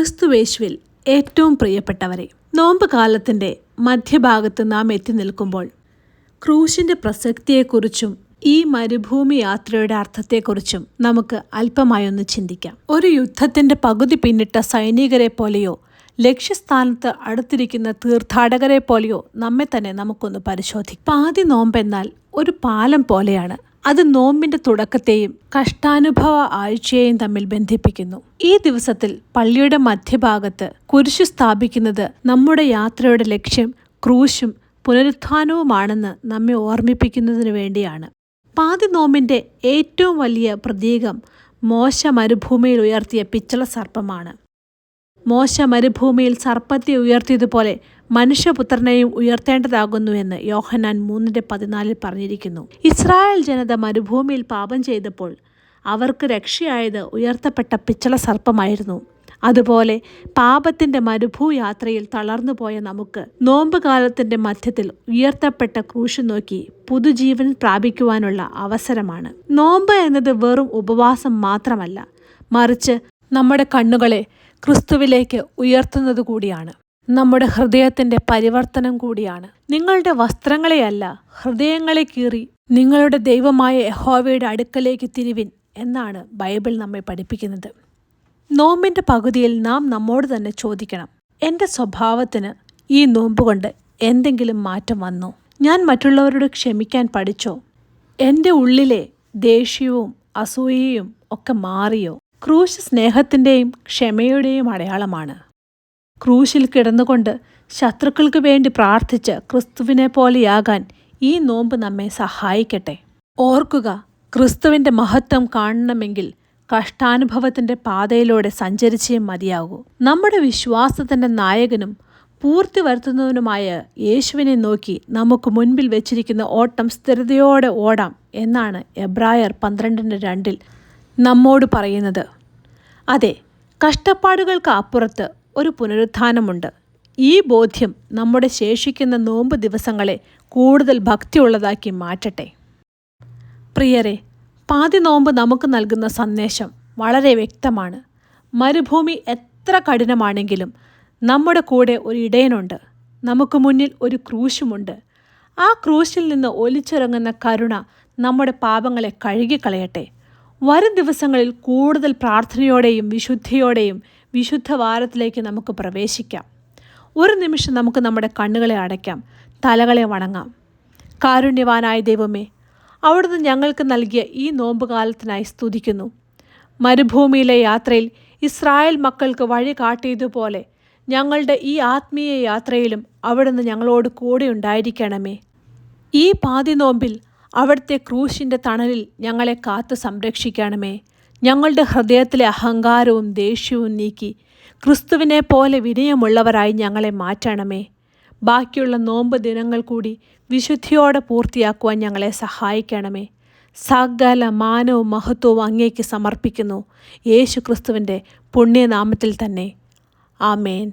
ക്രിസ്തുവേശുവിൽ ഏറ്റവും പ്രിയപ്പെട്ടവരെ, നോമ്പ് കാലത്തിൻ്റെ മധ്യഭാഗത്ത് നാം എത്തി നിൽക്കുമ്പോൾ ക്രൂശിൻ്റെ പ്രസക്തിയെക്കുറിച്ചും ഈ മരുഭൂമി യാത്രയുടെ അർത്ഥത്തെക്കുറിച്ചും നമുക്ക് അല്പമായൊന്ന് ചിന്തിക്കാം. ഒരു യുദ്ധത്തിൻ്റെ പകുതി പിന്നിട്ട സൈനികരെ പോലെയോ ലക്ഷ്യസ്ഥാനത്ത് അടുത്തിരിക്കുന്ന തീർത്ഥാടകരെ പോലെയോ നമ്മെ തന്നെ നമുക്കൊന്ന് പരിശോധിക്കാം. പാതി നോമ്പെന്നാൽ ഒരു പാലം പോലെയാണ്. അത് നോമ്പിന്റെ തുടക്കത്തെയും കഷ്ടാനുഭവ ആഴ്ചയെയും തമ്മിൽ ബന്ധിപ്പിക്കുന്നു. ഈ ദിവസത്തിൽ പള്ളിയുടെ മധ്യഭാഗത്ത് കുരിശു സ്ഥാപിക്കുന്നത് നമ്മുടെ യാത്രയുടെ ലക്ഷ്യം ക്രൂശും പുനരുത്ഥാനവുമാണെന്ന് നമ്മെ ഓർമ്മിപ്പിക്കുന്നതിന് വേണ്ടിയാണ്. പാതി നോമ്പിന്റെ ഏറ്റവും വലിയ പ്രതീകം മോശ മരുഭൂമിയിൽ ഉയർത്തിയ പിച്ചള സർപ്പമാണ്. മോശ മരുഭൂമിയിൽ സർപ്പത്തെ ഉയർത്തിയതുപോലെ മനുഷ്യപുത്രനെയും ഉയർത്തേണ്ടതാകുന്നുവെന്ന് യോഹന്നാൻ 3:14 പറഞ്ഞിരിക്കുന്നു. ഇസ്രായേൽ ജനത മരുഭൂമിയിൽ പാപം ചെയ്തപ്പോൾ അവർക്ക് രക്ഷയായത് ഉയർത്തപ്പെട്ട പിച്ചള സർപ്പമായിരുന്നു. അതുപോലെ പാപത്തിൻ്റെ മരുഭൂയാത്രയിൽ തളർന്നുപോയ നമുക്ക് നോമ്പ് കാലത്തിൻ്റെ മധ്യത്തിൽ ഉയർത്തപ്പെട്ട ക്രൂശ് നോക്കി പുതുജീവൻ പ്രാപിക്കുവാനുള്ള അവസരമാണ്. നോമ്പ് എന്നത് വെറും ഉപവാസം മാത്രമല്ല, മറിച്ച് നമ്മുടെ കണ്ണുകളെ ക്രിസ്തുവിലേക്ക് ഉയർത്തുന്നത് കൂടിയാണ്. നമ്മുടെ ഹൃദയത്തിൻ്റെ പരിവർത്തനം കൂടിയാണ്. നിങ്ങളുടെ വസ്ത്രങ്ങളെയല്ല, ഹൃദയങ്ങളെ കീറി നിങ്ങളുടെ ദൈവമായ യഹോവയുടെ അടുക്കലേക്ക് തിരിവിൻ എന്നാണ് ബൈബിൾ നമ്മെ പഠിപ്പിക്കുന്നത്. നോമ്പിൻ്റെ പകുതിയിൽ നാം നമ്മോട് തന്നെ ചോദിക്കണം, എൻ്റെ സ്വഭാവത്തിന് ഈ നോമ്പ് കൊണ്ട് എന്തെങ്കിലും മാറ്റം വന്നോ? ഞാൻ മറ്റുള്ളവരോട് ക്ഷമിക്കാൻ പഠിച്ചോ? എൻ്റെ ഉള്ളിലെ ദേഷ്യവും അസൂയയും ഒക്കെ മാറിയോ? ക്രൂശ് സ്നേഹത്തിൻ്റെയും ക്ഷമയുടെയും അടയാളമാണ്. ക്രൂശിൽ കിടന്നുകൊണ്ട് ശത്രുക്കൾക്ക് വേണ്ടി പ്രാർത്ഥിച്ച് ക്രിസ്തുവിനെ പോലെയാകാൻ ഈ നോമ്പ് നമ്മെ സഹായിക്കട്ടെ. ഓർക്കുക, ക്രിസ്തുവിൻ്റെ മഹത്വം കാണണമെങ്കിൽ കഷ്ടാനുഭവത്തിൻ്റെ പാതയിലൂടെ സഞ്ചരിച്ചേ മതിയാകൂ. നമ്മുടെ വിശ്വാസത്തിൻ്റെ നായകനും പൂർത്തി വരുത്തുന്നവനുമായ യേശുവിനെ നോക്കി നമുക്ക് മുൻപിൽ വെച്ചിരിക്കുന്ന ഓട്ടം സ്ഥിരതയോടെ ഓടാം എന്നാണ് എബ്രായർ 12:2 നമ്മോട് പറയുന്നത്. അതെ, കഷ്ടപ്പാടുകൾക്ക് അപ്പുറത്ത് ഒരു പുനരുത്ഥാനമുണ്ട്. ഈ ബോധ്യം നമ്മുടെ ശേഷിക്കുന്ന നോമ്പ് ദിവസങ്ങളെ കൂടുതൽ ഭക്തിയുള്ളതാക്കി മാറ്റട്ടെ. പ്രിയരെ, പാതി നോമ്പ് നമുക്ക് നൽകുന്ന സന്ദേശം വളരെ വ്യക്തമാണ്. മരുഭൂമി എത്ര കഠിനമാണെങ്കിലും നമ്മുടെ കൂടെ ഒരു ഇടയനുണ്ട്. നമുക്ക് മുന്നിൽ ഒരു ക്രൂശുമുണ്ട്. ആ ക്രൂശിൽ നിന്ന് ഒലിച്ചിറങ്ങുന്ന കരുണ നമ്മുടെ പാപങ്ങളെ കഴുകിക്കളയട്ടെ. വരും ദിവസങ്ങളിൽ കൂടുതൽ പ്രാർത്ഥനയോടെയും വിശുദ്ധിയോടെയും വിശുദ്ധ വാരത്തിലേക്ക് നമുക്ക് പ്രവേശിക്കാം. ഒരു നിമിഷം നമുക്ക് നമ്മുടെ കണ്ണുകളെ അടയ്ക്കാം, തലകളെ വണങ്ങാം. കാരുണ്യവാനായ ദൈവമേ, അവിടുന്ന് ഞങ്ങൾക്ക് നൽകിയ ഈ നോമ്പുകാലത്തിനായി സ്തുതിക്കുന്നു. മരുഭൂമിയിലെ യാത്രയിൽ ഇസ്രായേൽ മക്കൾക്ക് വഴി കാട്ടിയതുപോലെ ഞങ്ങളുടെ ഈ ആത്മീയ യാത്രയിലും അവിടുന്ന് ഞങ്ങളോട് കൂടെ ഉണ്ടായിരിക്കണമേ. ഈ പാതി നോമ്പിൽ അവിടുത്തെ ക്രൂശിൻ്റെ തണലിൽ ഞങ്ങളെ കാത്തു സംരക്ഷിക്കണമേ. ഞങ്ങളുടെ ഹൃദയത്തിലെ അഹങ്കാരവും ദേഷ്യവും നീക്കി ക്രിസ്തുവിനെ പോലെ വിനയമുള്ളവരായി ഞങ്ങളെ മാറ്റണമേ. ബാക്കിയുള്ള നോമ്പ് ദിനങ്ങൾ കൂടി വിശുദ്ധിയോടെ പൂർത്തിയാക്കുവാൻ ഞങ്ങളെ സഹായിക്കണമേ. സകല മാനവും മഹത്വവും അങ്ങേക്ക് സമർപ്പിക്കുന്നു, യേശു ക്രിസ്തുവിൻ്റെ പുണ്യനാമത്തിൽ തന്നെ. ആമേൻ.